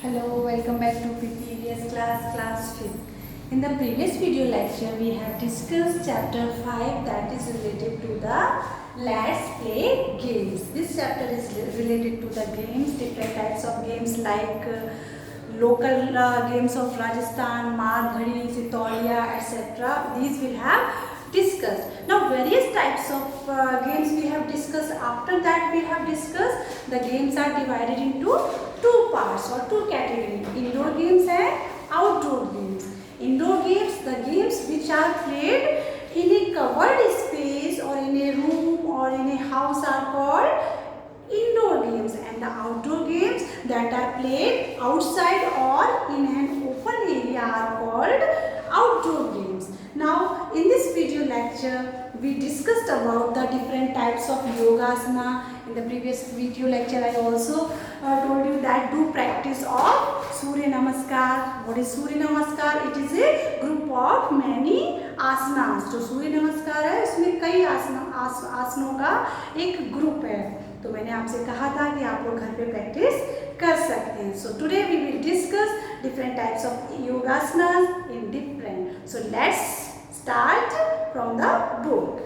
Hello, welcome back to previous class 5th. In the previous video lecture, we have discussed chapter 5 that is related to the Let's Play games. This chapter is related to the games, different types of games like local games of Rajasthan, Maar Ghadi, Sitaulia, etc. These will have discussed. Now various types of games we have discussed. After that we have discussed the games are divided into two parts or two categories, indoor games and outdoor games. Indoor games, the games which are played in a covered space or in a room or in a house are called indoor games, and the outdoor games that are played outside or in an open area are called outdoor games. Now in this video lecture we discussed about the different types of yogasana. In the previous video lecture I also told you that do practice of Surya Namaskar. What is Surya Namaskar? It is a group of many asanas. जो सूर्य नमस्कार है उसमें कई आसनों का एक group है. तो मैंने आपसे कहा था कि आप लोग घर पे प्रैक्टिस कर सकते हैं. So today we will discuss different types of yogasanas in different. So let's start from the book.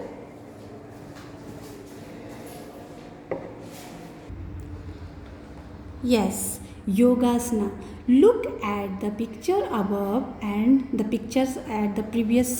Yes, Yogasana. Look at the picture above and the pictures at the previous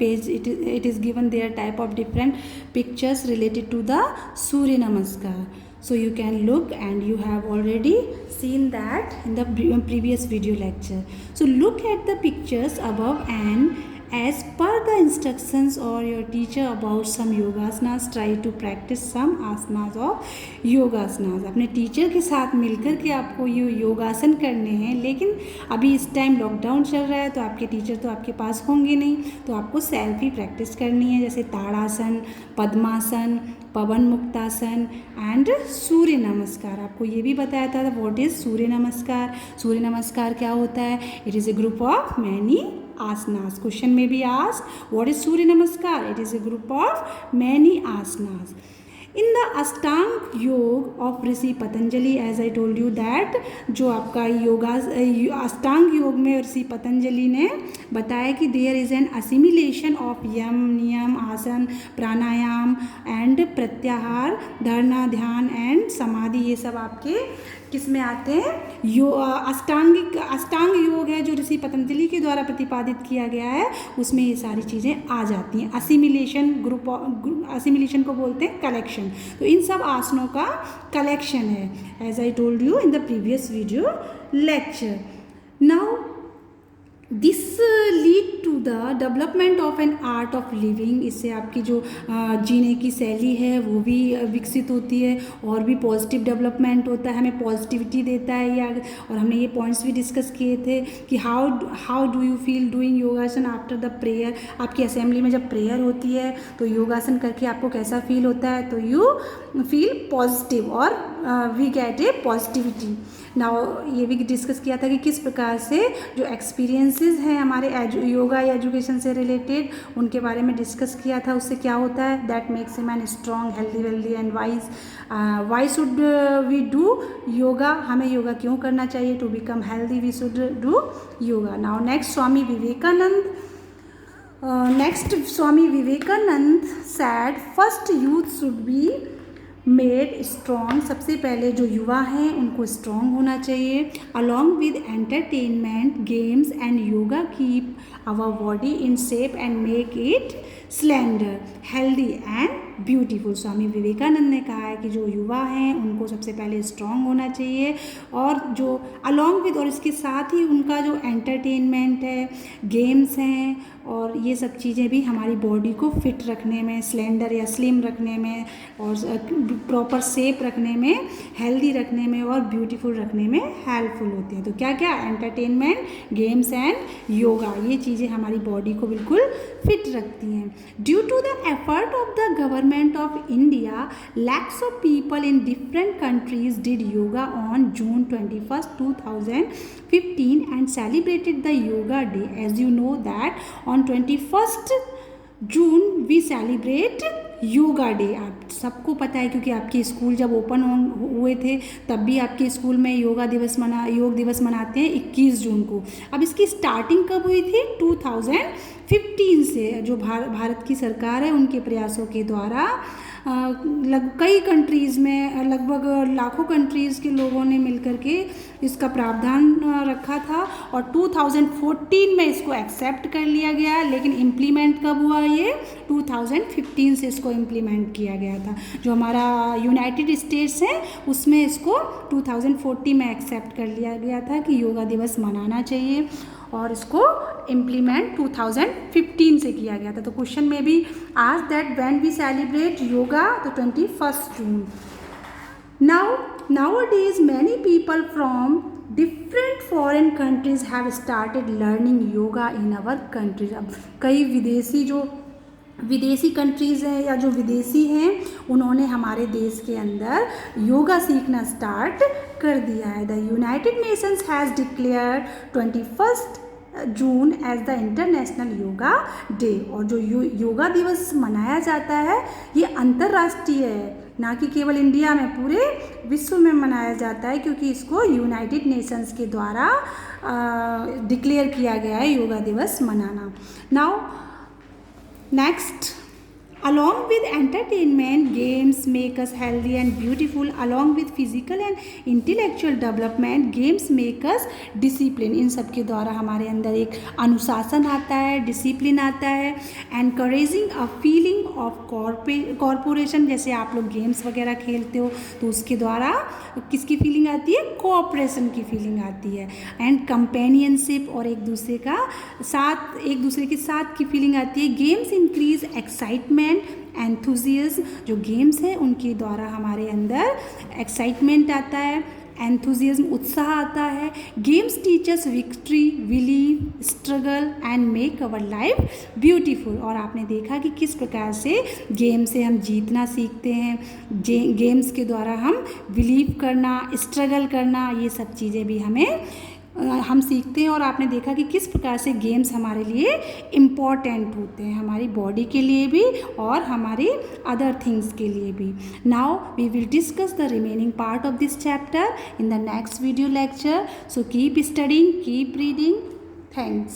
page. It is given their type of different pictures related to the Surya Namaskar. So you can look and you have already seen that in the previous video lecture. So look at the pictures above and as per the instructions or your teacher about some yogasanas, try to practice some asanas of yogasanas. अपने teacher के साथ मिलकर के आपको ये योगासन करने हैं, लेकिन अभी इस टाइम लॉकडाउन चल रहा है तो आपके टीचर तो आपके पास होंगे नहीं, तो आपको सेल्फ ही प्रैक्टिस करनी है. जैसे ताड़ासन, पद्मासन, पवन मुक्तासन एंड सूर्य नमस्कार. आपको ये भी बताया था व्हाट इज सूर्य नमस्कार. सूर्य नमस्कार क्या होता है? It is a group of many asanas. Question may be asked, what is Surya Namaskar? It is a group of many asanas. In the Ashtang Yoga of Rishi Patanjali, as I told you that जो आपका योगा अष्टांग योग में ऋषि पतंजलि ने बताया कि there is an assimilation of yama, niyama, asana, pranayama and प्रत्याहार, धारणा, ध्यान एंड समाधि. ये सब आपके किस में आते हैं? अष्टांग योग है जो ऋषि पतंजलि के द्वारा प्रतिपादित किया गया है, उसमें ये सारी चीज़ें आ जाती हैं. असिमिलेशन असिमिलेशन को बोलते हैं कलेक्शन. तो इन सब आसनों का कलेक्शन है, as I told you in the previous video lecture. Now this lead to the development of an art of living. इससे आपकी जो जीने की शैली है वो भी विकसित होती है और भी पॉजिटिव डेवलपमेंट होता है, हमें पॉजिटिविटी देता है. या और हमने ये पॉइंट्स भी डिस्कस किए थे कि how do you feel doing योगासन आफ्टर द प्रेयर. आपकी असेंबली में जब प्रेयर होती है तो योगासन करके आपको कैसा फील होता है? तो यू फील पॉजिटिव और we get a positivity. Now ये भी डिस्कस किया था कि किस प्रकार से जो एक्सपीरियंसेस हैं हमारे योगा या एजुकेशन से रिलेटेड उनके बारे में डिस्कस किया था. उससे क्या होता है? That makes a man strong, healthy, wealthy and wise. Why should we do yoga? हमें योगा क्यों करना चाहिए? To become healthy we should do yoga. Now next Swami Vivekanand. Swami Vivekanand said first youth should be made strong. सबसे पहले जो युवा हैं उनको स्ट्रॉन्ग होना चाहिए. Along with entertainment, games and yoga keep our body in shape and make it slender, healthy and beautiful. Swami Vivekananda ने कहा है कि जो युवा हैं उनको सबसे पहले स्ट्रॉन्ग होना चाहिए और जो अलॉन्ग विद और इसके साथ ही उनका जो एंटरटेनमेंट है, गेम्स हैं और ये सब चीज़ें भी हमारी बॉडी को फिट रखने में, स्लेंडर या स्लिम रखने में और प्रॉपर शेप रखने में, हेल्दी रखने में और ब्यूटीफुल रखने में हेल्पफुल होती हैं. तो क्या क्या? एंटरटेनमेंट, गेम्स एंड योगा, ये चीज़ें हमारी बॉडी को बिल्कुल फिट रखती हैं. Due to the effort of the government of India, lakhs of people in different countries did yoga on June 21st, 2015 and celebrated the Yoga Day. As you know that on 21st June we celebrate yoga day. आप सबको पता है, क्योंकि आपके school जब open हुए थे तब भी आपके स्कूल में योग दिवस मनाते हैं 21 जून को। अब इसकी स्टार्टिंग कब हुई थी? 2015 से, जो भारत की सरकार है उनके प्रयासों के द्वारा कई कंट्रीज़ में लगभग लाखों कंट्रीज़ के लोगों ने मिलकर के इसका प्रावधान रखा था और 2014 में इसको एक्सेप्ट कर लिया गया, लेकिन इम्प्लीमेंट कब हुआ? ये 2015 से इसको इम्प्लीमेंट किया गया था। जो हमारा यूनाइटेड स्टेट्स है उसमें इसको 2014 में एक्सेप्ट कर लिया गया था कि योगा दिवस मनाना चाहिए, और इसको इम्प्लीमेंट 2015 से किया गया था। तो क्वेश्चन में भी आज that when we celebrate yoga, तो 21 जून। Nowadays many people from different foreign countries have started learning yoga in our country। अब कई विदेशी कंट्रीज़ हैं या जो विदेशी हैं उन्होंने हमारे देश के अंदर योगा सीखना स्टार्ट कर दिया है। The United Nations has declare 21 June as the International Yoga Day. और जो योगा दिवस मनाया जाता है ये अंतर्राष्ट्रीय है, ना कि केवल इंडिया में, पूरे विश्व में मनाया जाता है, क्योंकि इसको यूनाइटेड नेशंस के द्वारा डिक्लेयर किया गया है योगा दिवस मनाना। Now next, along with entertainment, games make us healthy and beautiful. Along with physical and intellectual development, games make us discipline। इन सब के द्वारा हमारे अंदर एक अनुशासन आता है, डिसिप्लिन आता है। encouraging a feeling of corporation, जैसे आप लोग गेम्स वगैरह खेलते हो तो उसके द्वारा किसकी फीलिंग आती है? कोऑपरेशन की फीलिंग आती है। एंड कंपेनियनशिप, और एक दूसरे के साथ की फीलिंग आती है। गेम्स इंक्रीज एक्साइटमेंट, एंथुजियाज्म, जो गेम्स हैं उनके द्वारा हमारे अंदर एक्साइटमेंट आता है, एंथुजियाज्म, उत्साह आता है। Games teachers victory, believe, struggle and make our life beautiful. और आपने देखा कि किस प्रकार से गेम से हम जीतना सीखते हैं, गेम्स के द्वारा हम बिलीव करना, स्ट्रगल करना, ये सब चीज़ें भी हम सीखते हैं। और आपने देखा कि किस प्रकार से गेम्स हमारे लिए इम्पॉर्टेंट होते हैं, हमारी बॉडी के लिए भी और हमारी अदर थिंग्स के लिए भी। Now we will discuss the remaining part of this chapter in the next video lecture. So keep studying, keep reading. Thanks.